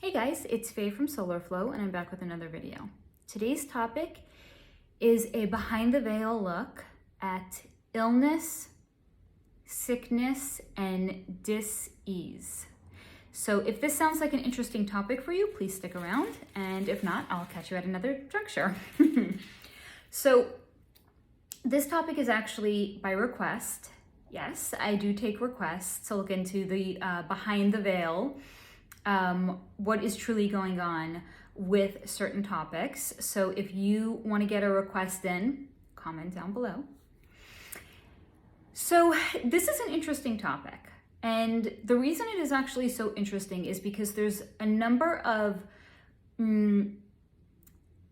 Hey guys, it's Faye from Solar Flow and I'm back with another video. Today's topic is a behind the veil look at illness, sickness, and dis-ease. So if this sounds like an interesting topic for you, please stick around, and if not, I'll catch you at another juncture. So this topic is actually by request. Yes, I do take requests to look into the behind the veil, what is truly going on with certain topics. So if you want to get a request in, comment down below. So this is an interesting topic. And the reason it is actually so interesting is because there's a number of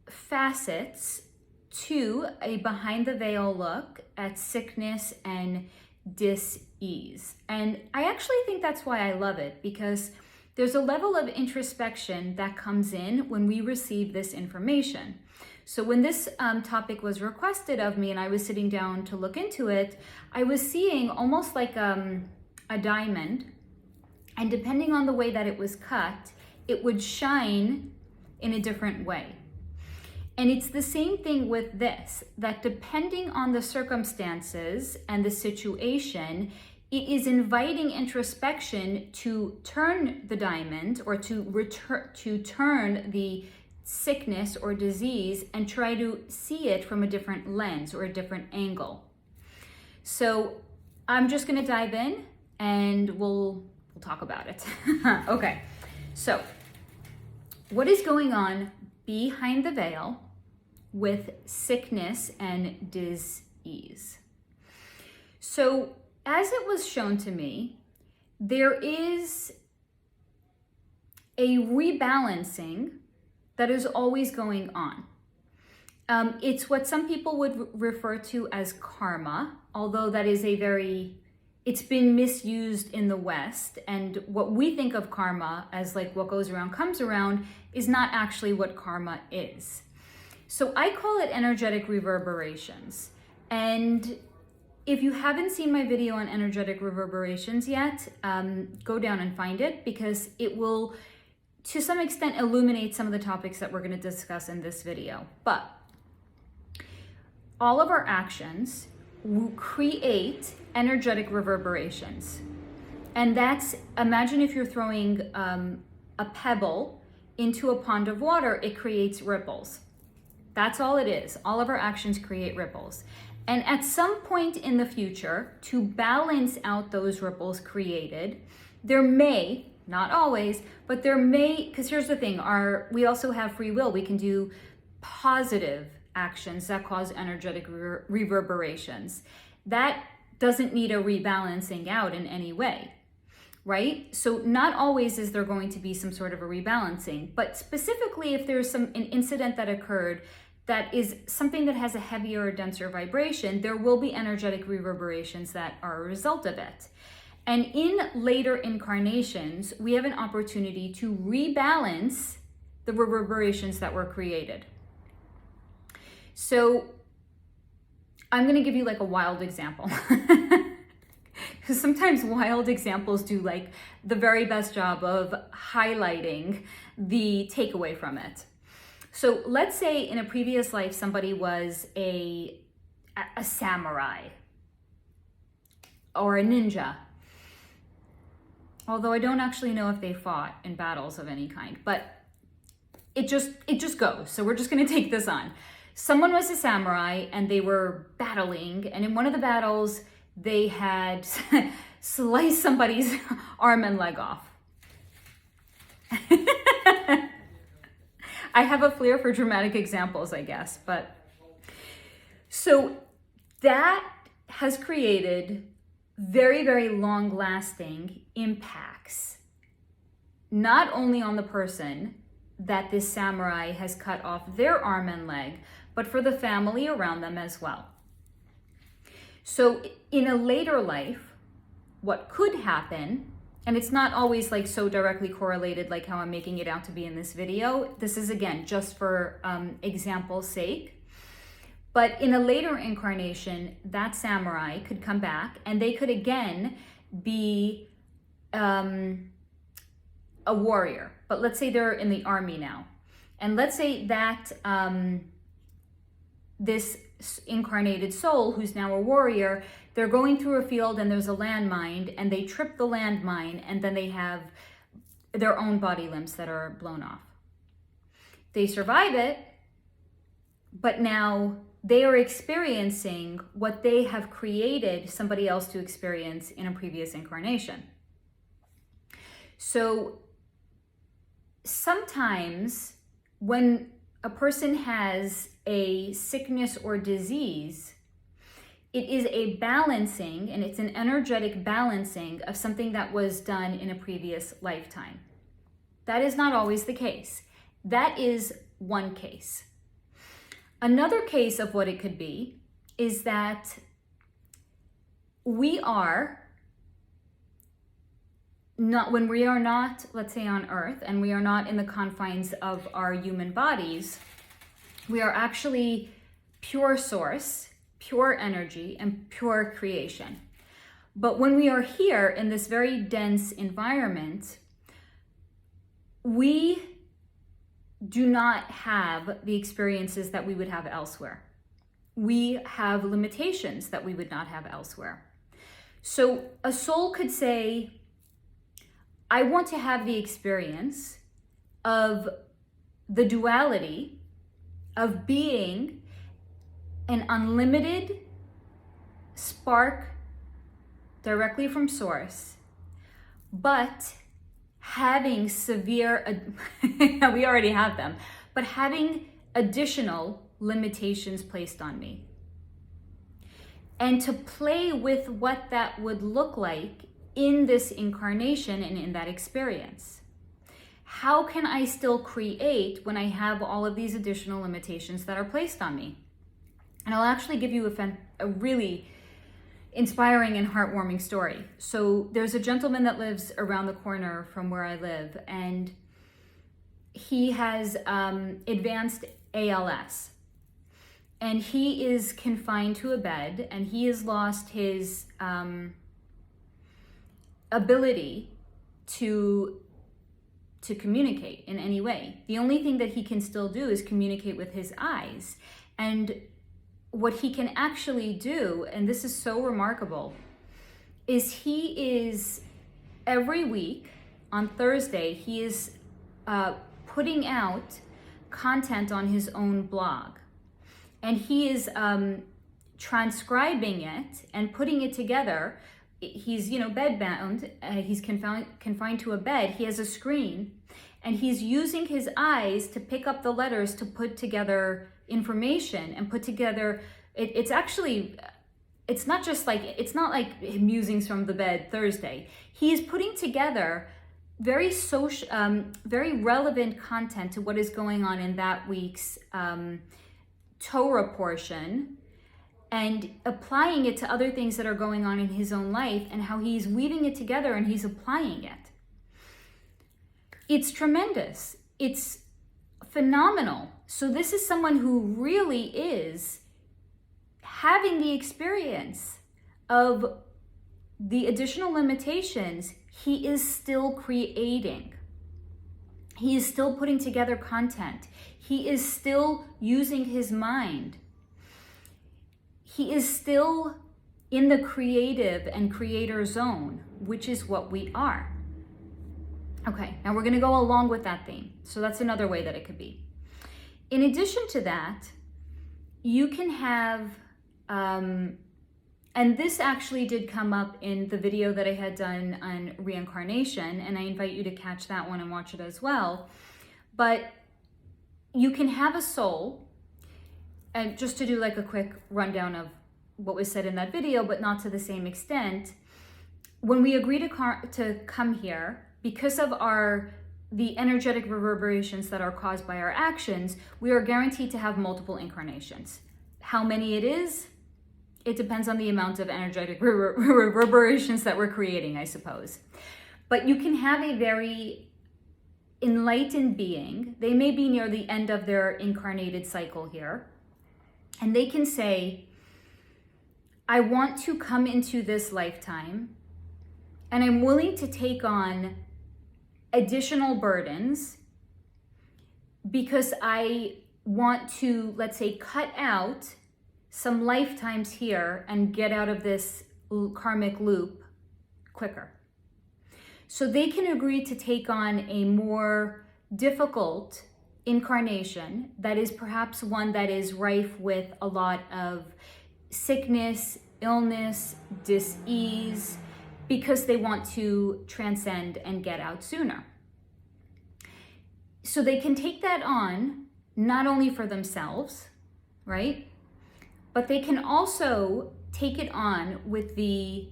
facets to a behind the veil look at sickness and dis-ease. And I actually think that's why I love it, because there's a level of introspection that comes in when we receive this information. So when this topic was requested of me and I was sitting down to look into it, I was seeing almost like a diamond, and depending on the way that it was cut, it would shine in a different way. And it's the same thing with this, that depending on the circumstances and the situation, it is inviting introspection to turn the diamond or to turn the sickness or disease and try to see it from a different lens or a different angle. So I'm just going to dive in and we'll talk about it. Okay, so what is going on behind the veil with sickness and dis-ease? So as it was shown to me, there is a rebalancing that is always going on. It's what some people would refer to as karma, although that is it's been misused in the West. And what we think of karma as like what goes around comes around is not actually what karma is. So I call it energetic reverberations. And if you haven't seen my video on energetic reverberations yet, go down and find it, because it will, to some extent, illuminate some of the topics that we're going to discuss in this video. But all of our actions will create energetic reverberations. And that's, imagine if you're throwing a pebble into a pond of water, it creates ripples. That's all it is. All of our actions create ripples. And at some point in the future, to balance out those ripples created, there may, not always, but there may, because here's the thing, we also have free will. We can do positive actions that cause energetic reverberations. That doesn't need a rebalancing out in any way, right? So not always is there going to be some sort of a rebalancing, but specifically if there's an incident that occurred that is something that has a heavier or denser vibration, there will be energetic reverberations that are a result of it. And in later incarnations, we have an opportunity to rebalance the reverberations that were created. So I'm going to give you like a wild example. Because sometimes wild examples do like the very best job of highlighting the takeaway from it. So let's say in a previous life, somebody was a samurai or a ninja. Although I don't actually know if they fought in battles of any kind, but it just goes. So we're just going to take this on. Someone was a samurai and they were battling, and in one of the battles, they had sliced somebody's arm and leg off. I have a flair for dramatic examples, I guess, but so that has created very, very long-lasting impacts, not only on the person that this samurai has cut off their arm and leg, but for the family around them as well. So in a later life, what could happen, and it's not always like so directly correlated like how I'm making it out to be in this video. This is, again, just for example's sake. But in a later incarnation, that samurai could come back and they could again be a warrior, but let's say they're in the army now. And let's say that this incarnated soul, who's now a warrior, they're going through a field and there's a landmine, and they trip the landmine, and then they have their own body limbs that are blown off. They survive it, but now they are experiencing what they have created somebody else to experience in a previous incarnation. So sometimes when a person has a sickness or disease, it is a balancing, and it's an energetic balancing of something that was done in a previous lifetime. That is not always the case. That is one case. Another case of what it could be is that we are not, when we are not, let's say, on Earth, and we are not in the confines of our human bodies, we are actually pure source, pure energy, and pure creation. But when we are here in this very dense environment, we do not have the experiences that we would have elsewhere. We have limitations that we would not have elsewhere. So a soul could say, I want to have the experience of the duality of being an unlimited spark directly from source, but having severe, we already have them, but having additional limitations placed on me. And to play with what that would look like in this incarnation and in that experience. How can I still create when I have all of these additional limitations that are placed on me? And I'll actually give you a really inspiring and heartwarming story. So there's a gentleman that lives around the corner from where I live, and he has advanced ALS. And he is confined to a bed, and he has lost his ability to communicate in any way. The only thing that he can still do is communicate with his eyes. And what he can actually do, and this is so remarkable, is he is every week on Thursday, he is putting out content on his own blog. And he is transcribing it and putting it together. He's, bedbound, he's confined to a bed. He has a screen, and he's using his eyes to pick up the letters to put together information and put together, it's not like musings from the bed Thursday. He's putting together very relevant content to what is going on in that week's Torah portion, and applying it to other things that are going on in his own life, and how he's weaving it together and he's applying it. It's tremendous. It's phenomenal. So this is someone who really is having the experience of the additional limitations. He is still creating. He is still putting together content. He is still using his mind. He is still in the creative and creator zone, which is what we are. Okay, now we're going to go along with that theme. So that's another way that it could be. In addition to that, you can have, and this actually did come up in the video that I had done on reincarnation, and I invite you to catch that one and watch it as well. But you can have a soul, and just to do like a quick rundown of what was said in that video, but not to the same extent, when we agree to come here, because of the energetic reverberations that are caused by our actions, we are guaranteed to have multiple incarnations. How many it is, it depends on the amount of energetic reverberations that we're creating, I suppose. But you can have a very enlightened being. They may be near the end of their incarnated cycle here, and they can say, I want to come into this lifetime, and I'm willing to take on additional burdens because I want to, let's say, cut out some lifetimes here and get out of this karmic loop quicker. So they can agree to take on a more difficult incarnation that is perhaps one that is rife with a lot of sickness, illness, dis-ease, because they want to transcend and get out sooner. So they can take that on not only for themselves, right? But they can also take it on with the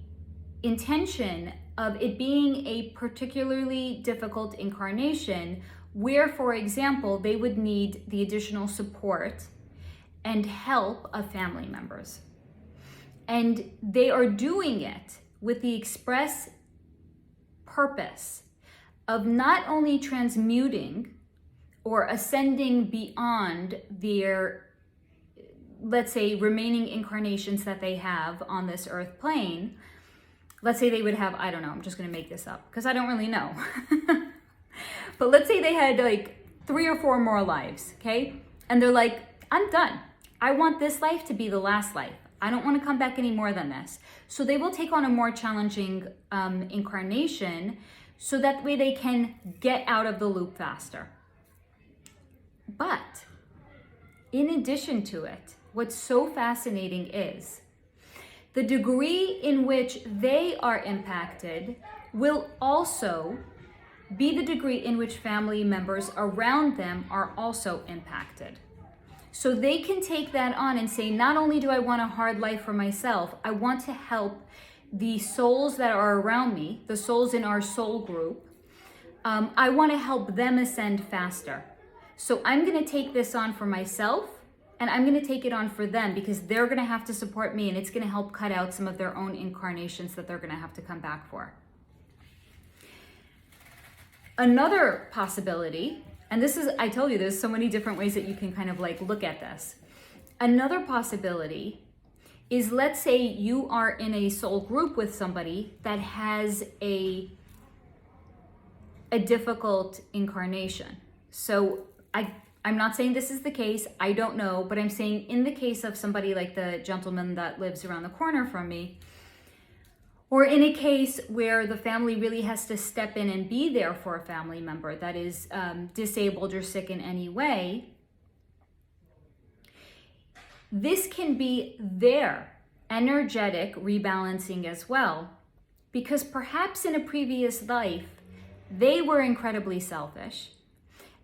intention of it being a particularly difficult incarnation where, for example, they would need the additional support and help of family members. And they are doing it with the express purpose of not only transmuting or ascending beyond their, let's say, remaining incarnations that they have on this earth plane. Let's say they would have, I don't know, I'm just going to make this up because I don't really know. But let's say they had like 3 or 4 more lives, okay? And they're like, I'm done. I want this life to be the last life. I don't want to come back any more than this. So they will take on a more challenging incarnation so that way they can get out of the loop faster. But in addition to it, what's so fascinating is the degree in which they are impacted will also be the degree in which family members around them are also impacted. So they can take that on and say, not only do I want a hard life for myself, I want to help the souls that are around me, the souls in our soul group. I want to help them ascend faster. So I'm going to take this on for myself, and I'm going to take it on for them because they're going to have to support me, and it's going to help cut out some of their own incarnations that they're going to have to come back for. Another possibility, and this is, I told you, there's so many different ways that you can kind of like look at this. Another possibility is, let's say you are in a soul group with somebody that has a difficult incarnation. So I'm not saying this is the case, I don't know, but I'm saying in the case of somebody like the gentleman that lives around the corner from me, or in a case where the family really has to step in and be there for a family member that is disabled or sick in any way, this can be their energetic rebalancing as well, because perhaps in a previous life, they were incredibly selfish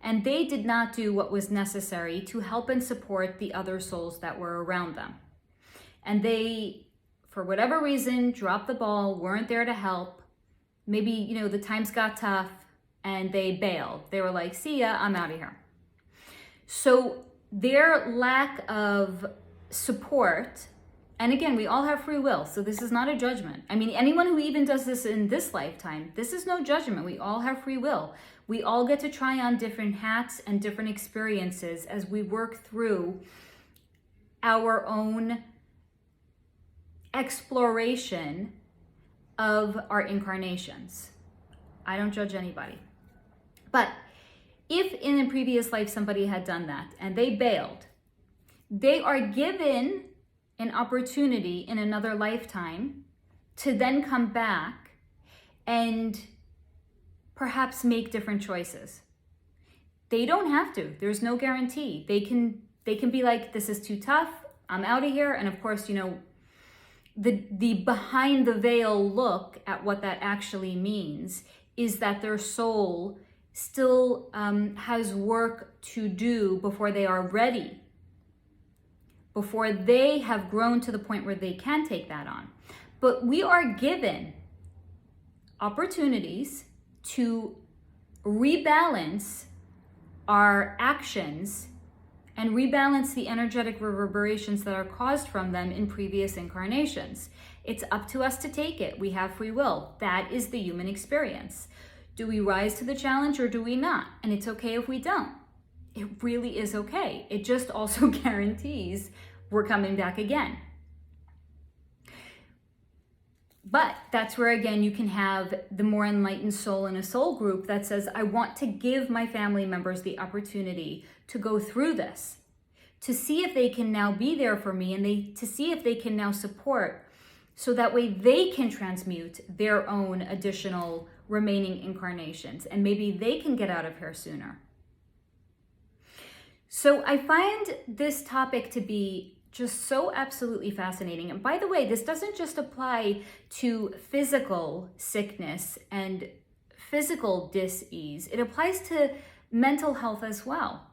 and they did not do what was necessary to help and support the other souls that were around them. And they, for whatever reason, dropped the ball, weren't there to help. Maybe, the times got tough and they bailed. They were like, see ya, I'm out of here. So their lack of support, and again, we all have free will, so this is not a judgment. I mean, anyone who even does this in this lifetime, this is no judgment. We all have free will. We all get to try on different hats and different experiences as we work through our own exploration of our incarnations. I don't judge anybody. But if in a previous life somebody had done that and they bailed, they are given an opportunity in another lifetime to then come back and perhaps make different choices. They don't have to. There's no guarantee. They can be like, this is too tough, I'm out of here. And of course, the behind the veil look at what that actually means is that their soul still has work to do before they are ready, before they have grown to the point where they can take that on. But we are given opportunities to rebalance our actions and rebalance the energetic reverberations that are caused from them in previous incarnations. It's up to us to take it. We have free will. That is the human experience. Do we rise to the challenge or do we not? And it's okay if we don't. It really is okay. It just also guarantees we're coming back again. But that's where, again, you can have the more enlightened soul in a soul group that says, I want to give my family members the opportunity to go through this, to see if they can now be there for me, and to see if they can now support, so that way they can transmute their own additional remaining incarnations, and maybe they can get out of here sooner. So I find this topic to be just so absolutely fascinating. And by the way, this doesn't just apply to physical sickness and physical dis-ease. It applies to mental health as well.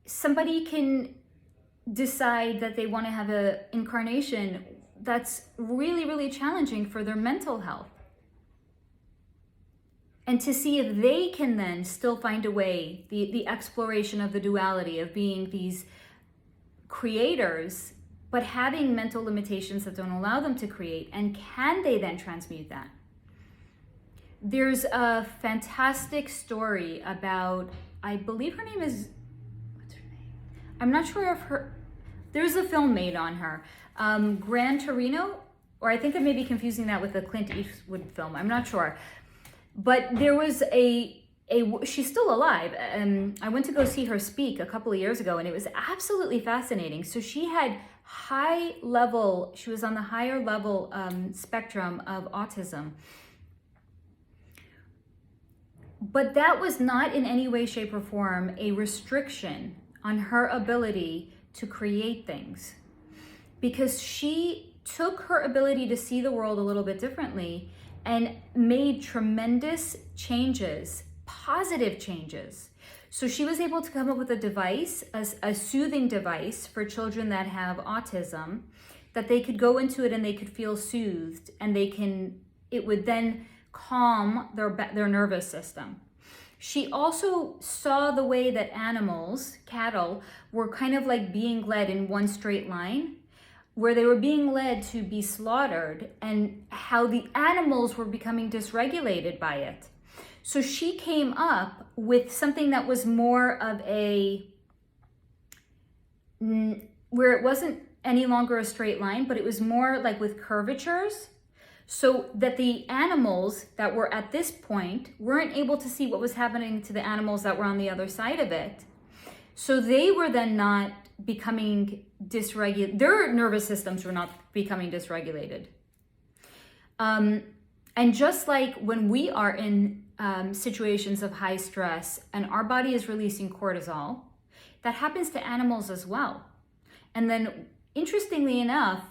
Somebody can decide that they want to have an incarnation that's really, really challenging for their mental health. And to see if they can then still find a way, the exploration of the duality of being these creators, but having mental limitations that don't allow them to create, and can they then transmute that? There's a fantastic story about, I believe her name is, what's her name? I'm not sure if there's a film made on her, Gran Torino, or I think I may be confusing that with a Clint Eastwood film, I'm not sure. But there was she's still alive. I went to go see her speak a couple of years ago, and it was absolutely fascinating. So she had she was on the higher level spectrum of autism. But that was not in any way, shape, or form a restriction on her ability to create things. Because she took her ability to see the world a little bit differently and made tremendous changes, positive changes. So she was able to come up with a device, a soothing device for children that have autism, that they could go into it and they could feel soothed, and it would then calm their nervous system. She also saw the way that animals, cattle, were kind of like being led in one straight line, where they were being led to be slaughtered, and how the animals were becoming dysregulated by it. So she came up with something that was more of where it wasn't any longer a straight line, but it was more like with curvatures, so that the animals that were at this point weren't able to see what was happening to the animals that were on the other side of it. So they were then not becoming dysregulated. Their nervous systems were not becoming dysregulated. And just like when we are in situations of high stress and our body is releasing cortisol, that happens to animals as well. And then, interestingly enough,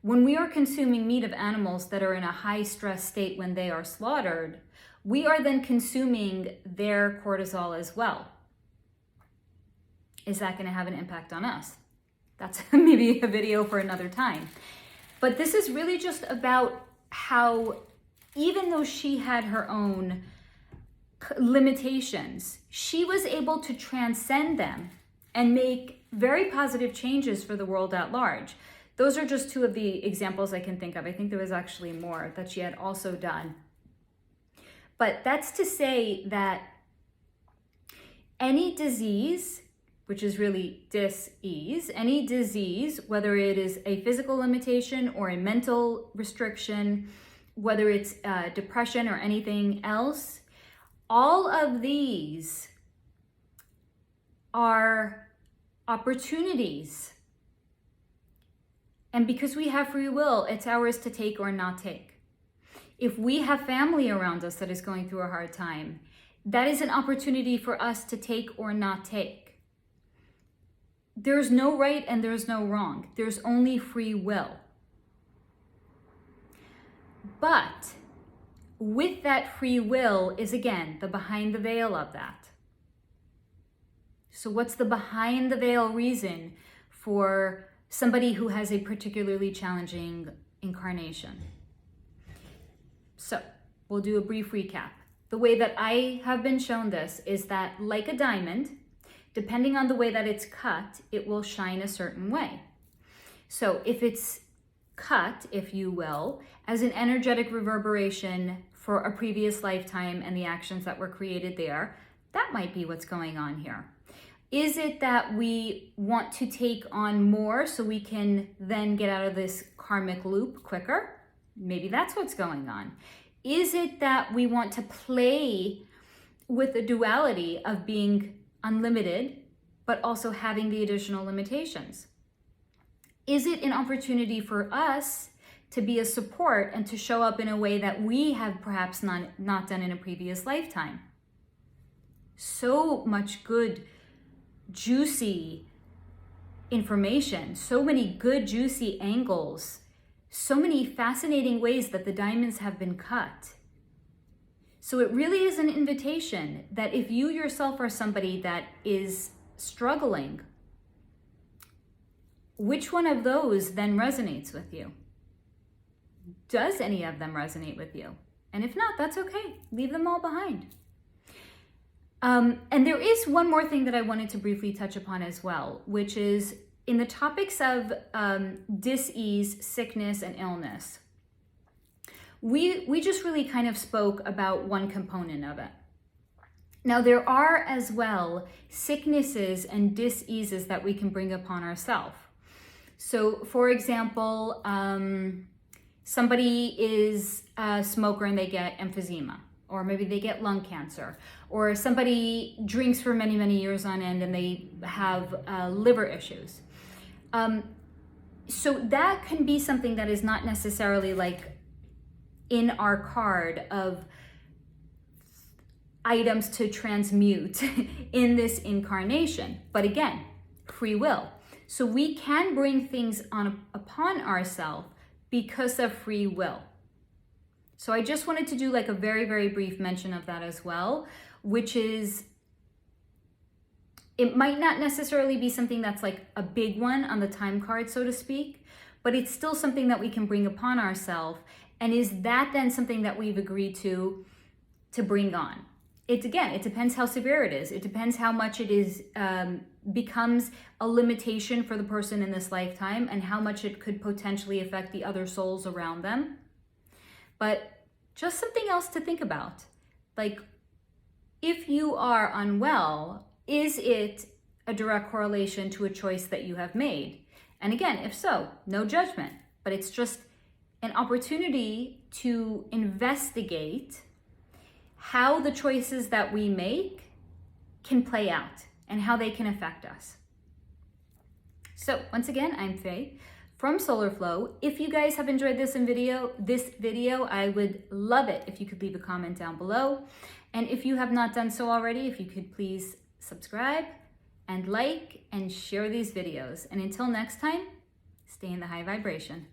when we are consuming meat of animals that are in a high stress state when they are slaughtered, we are then consuming their cortisol as well. Is that going to have an impact on us? That's maybe a video for another time. But this is really just about how, even though she had her own limitations, she was able to transcend them and make very positive changes for the world at large. Those are just two of the examples I can think of. I think there was actually more that she had also done. But that's to say that any disease, which is really dis-ease, any disease, whether it is a physical limitation or a mental restriction, whether it's depression or anything else, all of these are opportunities. And because we have free will, it's ours to take or not take. If we have family around us that is going through a hard time, that is an opportunity for us to take or not take. There's no right and there's no wrong. There's only free will. But with that free will is, again, the behind the veil of that. So what's the behind the veil reason for somebody who has a particularly challenging incarnation? So we'll do a brief recap. The way that I have been shown this is that, like a diamond, depending on the way that it's cut, it will shine a certain way. So if it's cut, if you will, as an energetic reverberation for a previous lifetime and the actions that were created there, that might be what's going on here. Is it that we want to take on more so we can then get out of this karmic loop quicker? Maybe that's what's going on. Is it that we want to play with the duality of being unlimited, but also having the additional limitations? Is it an opportunity for us to be a support and to show up in a way that we have perhaps not done in a previous lifetime? So much good, juicy information, so many good, juicy angles, so many fascinating ways that the diamonds have been cut. So it really is an invitation that if you yourself are somebody that is struggling, which one of those then resonates with you? Does any of them resonate with you? And if not, that's okay. Leave them all behind. And there is one more thing that I wanted to briefly touch upon as well, which is in the topics of dis-ease, sickness, and illness. We just really kind of spoke about one component of it. Now, there are as well sicknesses and dis-eases that we can bring upon ourselves. So, for example, somebody is a smoker and they get emphysema, or maybe they get lung cancer, or somebody drinks for many, many years on end and they have liver issues. So that can be something that is not necessarily like in our card of items to transmute in this incarnation. But again, free will. So we can bring things upon ourselves because of free will. So I just wanted to do like a very, very brief mention of that as well, which is, it might not necessarily be something that's like a big one on the time card, so to speak, but it's still something that we can bring upon ourselves. And is that then something that we've agreed to bring on? It depends how severe it is. It depends how much it is becomes a limitation for the person in this lifetime and how much it could potentially affect the other souls around them. But just something else to think about. Like, if you are unwell, is it a direct correlation to a choice that you have made? And again, if so, no judgment, but it's just an opportunity to investigate how the choices that we make can play out and how they can affect us. So once again, I'm Faye from Solar Flow. If you guys have enjoyed this video, I would love it if you could leave a comment down below. And if you have not done so already, if you could please subscribe and like and share these videos. And until next time, stay in the high vibration.